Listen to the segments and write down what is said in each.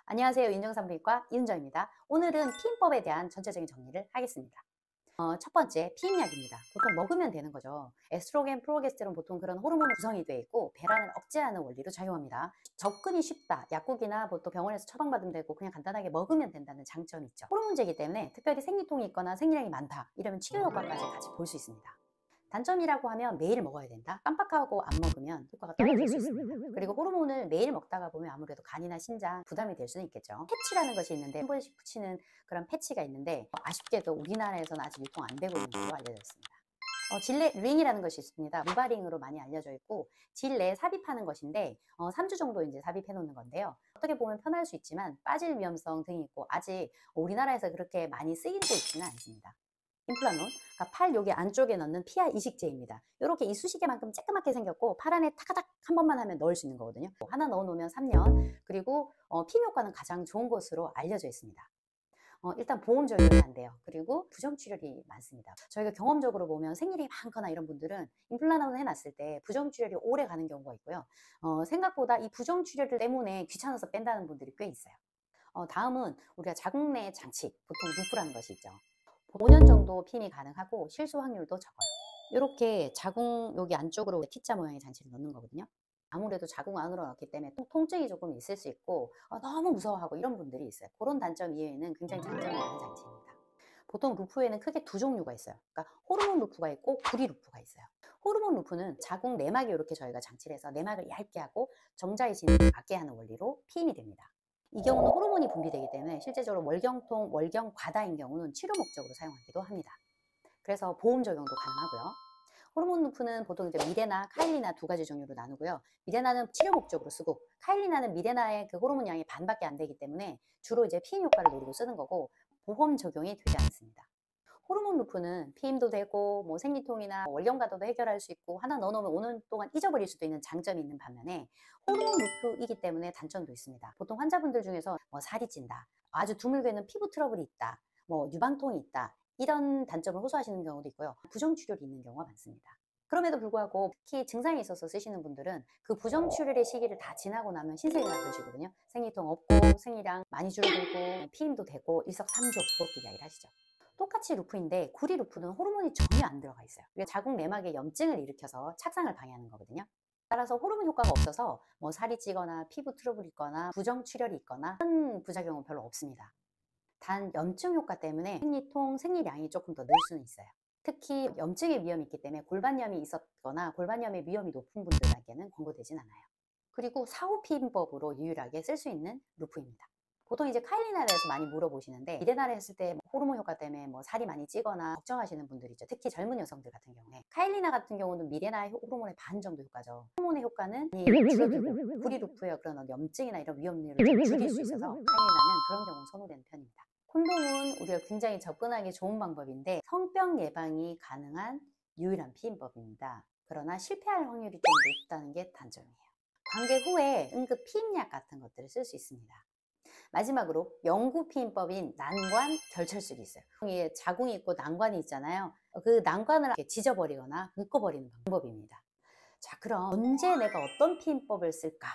안녕하세요. 인정산부인과 이은정입니다. 오늘은 피임법에 대한 전체적인 정리를 하겠습니다. 첫 번째, 피임약입니다. 보통 먹으면 되는 거죠. 에스트로겐, 프로게스테론 보통 그런 호르몬 구성이 되어 있고 배란을 억제하는 원리로 작용합니다. 접근이 쉽다. 약국이나 보통 병원에서 처방받으면 되고 그냥 간단하게 먹으면 된다는 장점이 있죠. 호르몬제이기 때문에 특별히 생리통이 있거나 생리량이 많다. 이러면 치료 효과까지 같이 볼 수 있습니다. 단점이라고 하면 매일 먹어야 된다. 깜빡하고 안 먹으면 효과가 떨어질 수 있습니다. 그리고 호르몬을 매일 먹다가 보면 아무래도 간이나 신장 부담이 될 수는 있겠죠. 패치라는 것이 있는데 한 번씩 붙이는 그런 패치가 있는데 아쉽게도 우리나라에서는 아직 유통 안 되고 있는 걸로 알려져 있습니다. 질내 링이라는 것이 있습니다. 무바링으로 많이 알려져 있고 질내에 삽입하는 것인데 3주 정도 이제 삽입해 놓는 건데요. 어떻게 보면 편할 수 있지만 빠질 위험성 등이 있고 아직 우리나라에서 그렇게 많이 쓰이고 있지는 않습니다. 임플라논, 그러니까 팔 여기 안쪽에 넣는 피하 이식제입니다. 이렇게 이쑤시개만큼 쬐끄맣게 생겼고 팔 안에 타가닥 한 번만 하면 넣을 수 있는 거거든요. 하나 넣어 놓으면 3년, 그리고 피임 효과는 가장 좋은 것으로 알려져 있습니다. 일단 보험 적용이 안 돼요. 그리고 부정출혈이 많습니다. 저희가 경험적으로 보면 생일이 많거나 이런 분들은 임플란트를 해놨을 때 부정출혈이 오래 가는 경우가 있고요. 생각보다 이 부정출혈 때문에 귀찮아서 뺀다는 분들이 꽤 있어요. 다음은 우리가 자궁내 장치, 보통 루프라는 것이 있죠. 5년 정도 피임이 가능하고 실수 확률도 적어요. 이렇게 자궁 여기 안쪽으로 T자 모양의 장치를 넣는 거거든요. 아무래도 자궁 안으로 넣기 때문에 통증이 조금 있을 수 있고 너무 무서워하고 이런 분들이 있어요. 그런 단점 이외에는 굉장히 장점이 많은 장치입니다. 보통 루프에는 크게 두 종류가 있어요. 그러니까 호르몬 루프가 있고 구리 루프가 있어요. 호르몬 루프는 자궁 내막에 이렇게 저희가 장치를 해서 내막을 얇게 하고 정자이신을 막게 하는 원리로 피임이 됩니다. 이 경우는 호르몬이 분비되기 때문에 실제적으로 월경통, 월경과다인 경우는 치료 목적으로 사용하기도 합니다. 그래서 보험 적용도 가능하고요. 호르몬 루프는 보통 이제 미레나, 카일리나 두 가지 종류로 나누고요. 미레나는 치료 목적으로 쓰고 카일리나는 미레나의 그 호르몬 양이 반밖에 안 되기 때문에 주로 이제 피임 효과를 노리고 쓰는 거고 보험 적용이 되지 않습니다. 호르몬 루프는 피임도 되고 뭐 생리통이나 월경과도도 해결할 수 있고 하나 넣어놓으면 5년 동안 잊어버릴 수도 있는 장점이 있는 반면에 호르몬 루프이기 때문에 단점도 있습니다. 보통 환자분들 중에서 뭐 살이 찐다, 아주 드물게는 피부 트러블이 있다, 뭐 유방통이 있다 이런 단점을 호소하시는 경우도 있고요. 부정출혈이 있는 경우가 많습니다. 그럼에도 불구하고 특히 증상이 있어서 쓰시는 분들은 그 부정출혈의 시기를 다 지나고 나면 신생이가 그러시거든요. 생리통 없고 생리량 많이 줄어들고 피임도 되고 일석삼조 부럽게 이야기를 하시죠. 똑같이 루프인데 구리 루프는 호르몬이 전혀 안 들어가 있어요. 이게 자궁 내막에 염증을 일으켜서 착상을 방해하는 거거든요. 따라서 호르몬 효과가 없어서 뭐 살이 찌거나 피부 트러블이 있거나 부정출혈이 있거나 그런 부작용은 별로 없습니다. 단 염증 효과 때문에 생리통, 생리량이 조금 더 늘 수는 있어요. 특히 염증의 위험이 있기 때문에 골반염이 있었거나 골반염의 위험이 높은 분들에게는 권고되진 않아요. 그리고 사후 피임법으로 유일하게 쓸 수 있는 루프입니다. 보통 이제 카일리나에 대해서 많이 물어보시는데 미레나를 했을 때 호르몬 효과 때문에 뭐 살이 많이 찌거나 걱정하시는 분들이 있죠. 특히 젊은 여성들 같은 경우에 카일리나 같은 경우는 미레나 호르몬의 반 정도 효과죠. 호르몬의 효과는 줄어들고 구리 루프의 그런 염증이나 이런 위험률을 좀 줄일 수 있어서 카일리나는 그런 경우 선호되는 편입니다. 콘돔은 우리가 굉장히 접근하기 좋은 방법인데 성병 예방이 가능한 유일한 피임법입니다. 그러나 실패할 확률이 좀 높다는 게 단점이에요. 관계 후에 응급 피임약 같은 것들을 쓸 수 있습니다. 마지막으로 영구 피임법인 난관 결철술이 있어요. 자궁이 있고 난관이 있잖아요. 그 난관을 이렇게 지져버리거나 묶어버리는 방법입니다. 자, 그럼 언제 내가 어떤 피임법을 쓸까?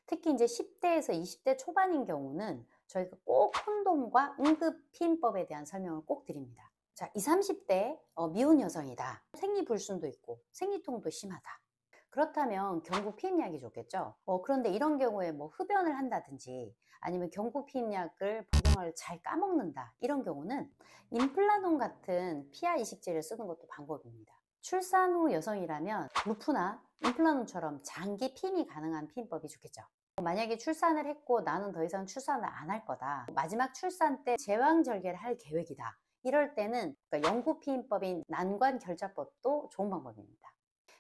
특히 이제 10대에서 20대 초반인 경우는 저희가 꼭 콘돔과 응급 피임법에 대한 설명을 꼭 드립니다. 자, 20, 30대 미혼 여성이다. 생리불순도 있고 생리통도 심하다. 그렇다면 경구 피임약이 좋겠죠. 그런데 이런 경우에 뭐 흡연을 한다든지 아니면 경구 피임약을 복용을 잘 까먹는다 이런 경우는 임플라논 같은 피하 이식제를 쓰는 것도 방법입니다. 출산 후 여성이라면 루프나 임플라논처럼 장기 피임이 가능한 피임법이 좋겠죠. 만약에 출산을 했고 나는 더 이상 출산을 안 할 거다, 마지막 출산 때 제왕절개를 할 계획이다, 이럴 때는 그러니까 영구 피임법인 난관 결자법도 좋은 방법입니다.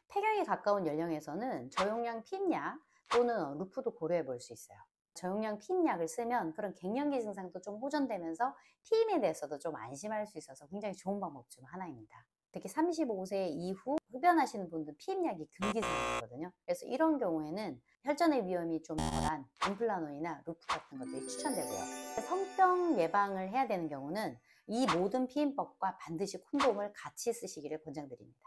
폐경에 가까운 연령에서는 저용량 피임약 또는 루프도 고려해 볼 수 있어요. 저용량 피임약을 쓰면 그런 갱년기 증상도 좀 호전되면서 피임에 대해서도 좀 안심할 수 있어서 굉장히 좋은 방법 중 하나입니다. 특히 35세 이후 흡연하시는 분들 피임약이 금기생이거든요. 그래서 이런 경우에는 혈전의 위험이 좀 덜한 임플라논이나 루프 같은 것들이 추천되고요. 성병 예방을 해야 되는 경우는 이 모든 피임법과 반드시 콘돔을 같이 쓰시기를 권장드립니다.